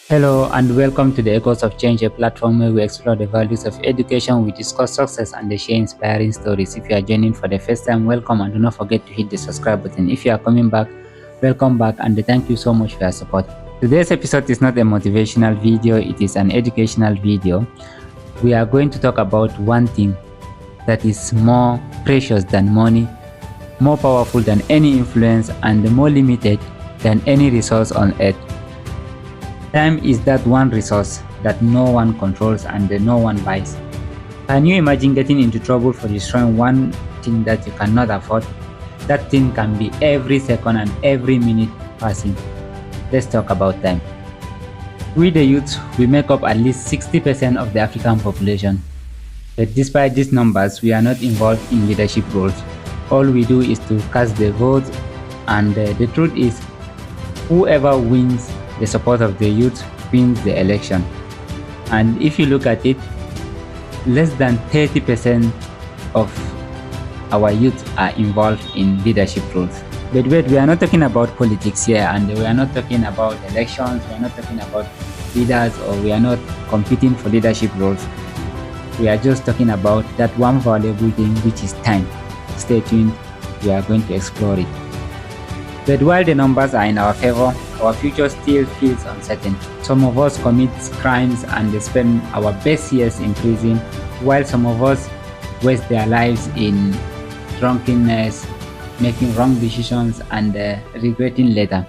Hello and welcome to the Echoes of Change, a platform where we explore the values of education, we discuss success and share inspiring stories. If you are joining for the first time, welcome and do not forget to hit the subscribe button. If you are coming back, welcome back and thank you so much for your support. Today's episode is not a motivational video, it is an educational video. We are going to talk about one thing that is more precious than money, more powerful than any influence, and more limited than any resource on earth. Time is that one resource that no one controls and no one buys. Can you imagine getting into trouble for destroying one thing that you cannot afford? That thing can be every second and every minute passing. Let's talk about time. We the youth, we make up at least 60% of the African population. But despite these numbers, we are not involved in leadership roles. All we do is to cast the vote, and the truth is, whoever wins the support of the youth wins the election. And if you look at it, less than 30% of our youth are involved in leadership roles. But wait, we are not talking about politics here, and we are not talking about elections, we are not talking about leaders, or we are not competing for leadership roles. We are just talking about that one valuable thing, which is time. Stay tuned, we are going to explore it. But while the numbers are in our favor, our future still feels uncertain. Some of us commit crimes and they spend our best years in prison, while some of us waste their lives in drunkenness, making wrong decisions and regretting later.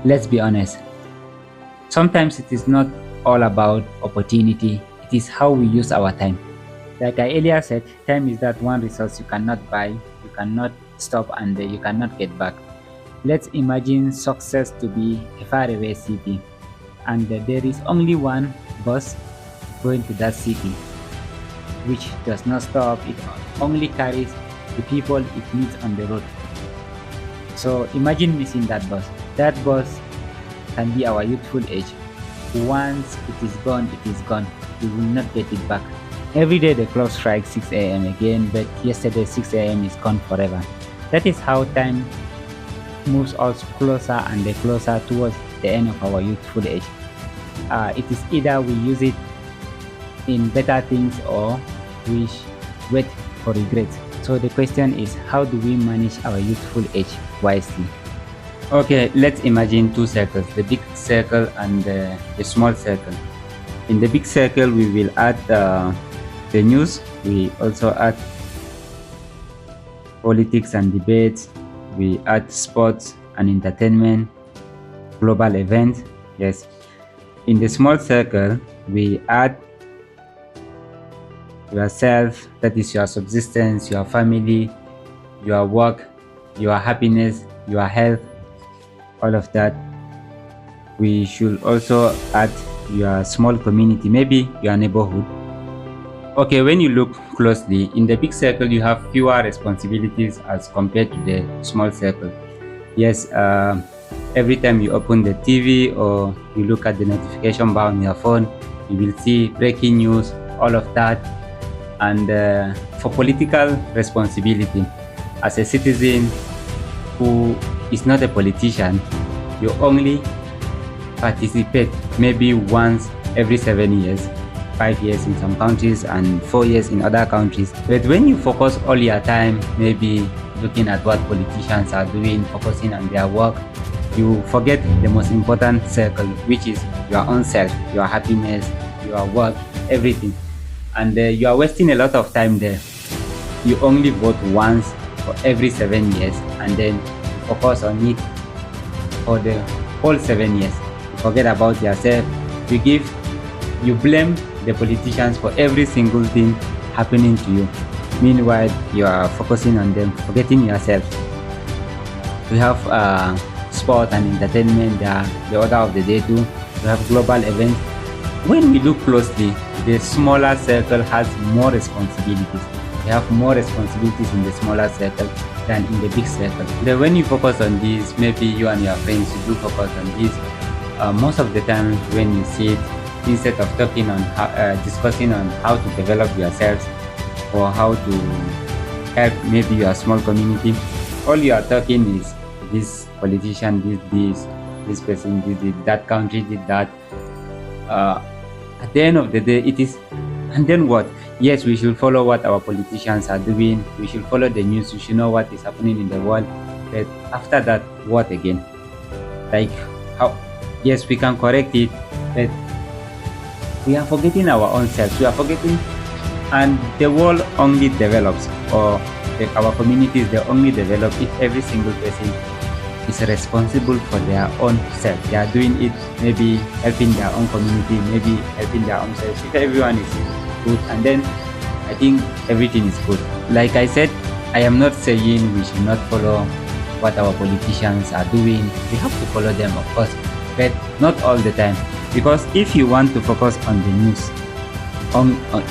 Let's be honest. Sometimes it is not all about opportunity, it is how we use our time. Like I earlier said, time is that one resource you cannot buy, you cannot stop, and you cannot get back. Let's imagine success to be a faraway city, and there is only one bus going to that city, which does not stop, it only carries the people it meets on the road. So imagine missing that bus. That bus can be our youthful age. Once it is gone, it is gone. We will not get it back. Every day the clock strikes 6 a.m. again, but yesterday 6 a.m. is gone forever. That is how time moves us closer and closer towards the end of our youthful age. It is either we use it in better things or we wait for regret. So the question is, how do we manage our youthful age wisely? Okay, let's imagine two circles, the big circle and the small circle. In the big circle, we will add the news, we also add politics and debates, we add sports and entertainment, global events. Yes. In the small circle, we add yourself, that is your subsistence, your family, your work, your happiness, your health, all of that. We should also add your small community, maybe your neighborhood. Okay, when you look closely, in the big circle you have fewer responsibilities as compared to the small circle. Yes, every time you open the TV or you look at the notification bar on your phone, you will see breaking news, all of that. And for political responsibility, as a citizen who is not a politician, you only participate maybe once every 7 years, 5 years in some countries and 4 years in other countries. But when you focus all your time, maybe looking at what politicians are doing, focusing on their work, you forget the most important circle, which is your own self, your happiness, your work, everything. And you are wasting a lot of time there. You only vote once for every 7 years, and then you focus on it for the whole 7 years. You forget about yourself. You blame the politicians for every single thing happening to you. Meanwhile, you are focusing on them, forgetting yourself. We have sport and entertainment, the order of the day too. We have global events. When we look closely, the smaller circle has more responsibilities. We have more responsibilities in the smaller circle than in the big circle. Then when you focus on this, maybe you and your friends, you do focus on this. Most of the time when you see it, instead of talking on discussing on how to develop yourselves or how to help maybe your small community, all you are talking is this politician did this person did it, that country did that, at the end of the day, it is. And then what? Yes, we should follow what our politicians are doing. We should follow the news. We should know what is happening in the world. But after that, what again? Like how? Yes, we can correct it, but we are forgetting our own selves. We are forgetting, and the world only develops, or our communities they only develop if every single person is responsible for their own self. They are doing it, maybe helping their own community, maybe helping their own self. If everyone is good, and then I think everything is good. Like I said, I am not saying we should not follow what our politicians are doing. We have to follow them, of course, but not all the time. Because if you want to focus on the news,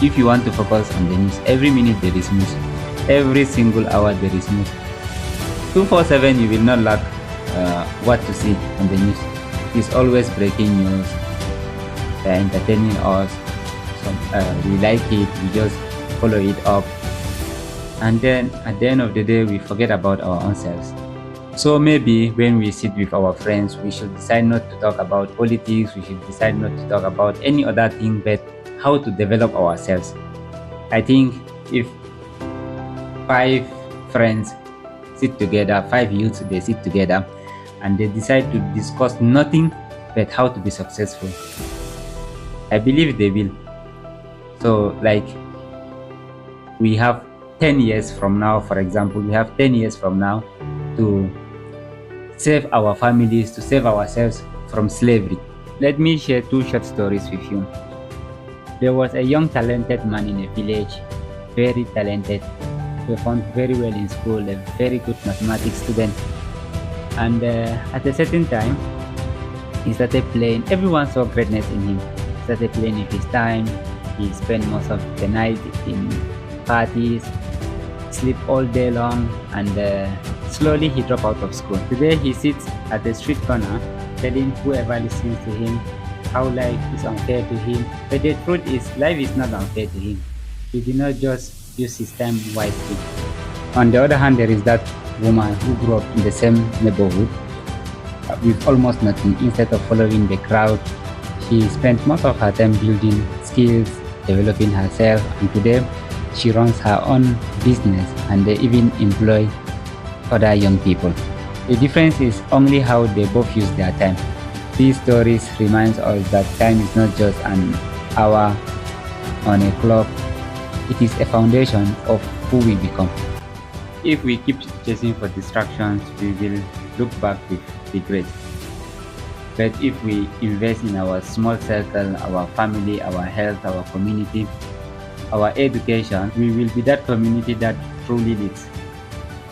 if you want to focus on the news, every minute there is news, every single hour there is news. 247, you will not lack what to see on the news. It's always breaking news. They're entertaining us. We like it. We just follow it up, and then at the end of the day, we forget about our own selves. So maybe when we sit with our friends, we should decide not to talk about politics. We should decide not to talk about any other thing, but how to develop ourselves. I think if 5 friends sit together, 5 youths, they sit together and they decide to discuss nothing but how to be successful, I believe they will. So like we have 10 years from now, for example, we have 10 years from now to save our families, to save ourselves from slavery. Let me share 2 short stories with you. There was a young talented man in a village, very talented, performed very well in school, a very good mathematics student. And at a certain time, he started playing. Everyone saw greatness in him. He started playing in his time. He spent most of the night in parties, sleep all day long, and slowly he dropped out of school. Today he sits at the street corner telling whoever listens to him how life is unfair to him. But the truth is, life is not unfair to him. He did not just use his time wisely. On the other hand, there is that woman who grew up in the same neighborhood with almost nothing. Instead of following the crowd, she spent most of her time building skills, developing herself, and today she runs her own business and they even employ other young people. The difference is only how they both use their time. These stories remind us that time is not just an hour on a clock, it is a foundation of who we become. If we keep chasing for distractions, we will look back with regret. But if we invest in our small circle, our family, our health, our community, our education, we will be that community that truly leads.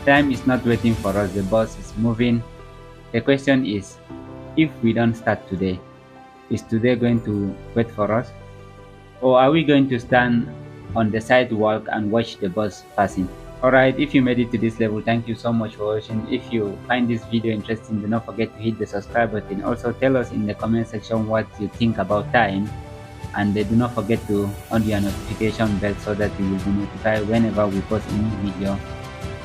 Time is not waiting for us, the bus is moving. The question is, if we don't start today, is today going to wait for us? Or are we going to stand on the sidewalk and watch the bus passing? Alright, if you made it to this level, thank you so much for watching. If you find this video interesting, do not forget to hit the subscribe button. Also tell us in the comment section what you think about time, and do not forget to on your notification bell so that you will be notified whenever we post a new video.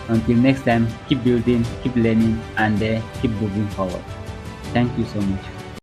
Until next time, keep building, keep learning, and keep moving forward. Thank you so much.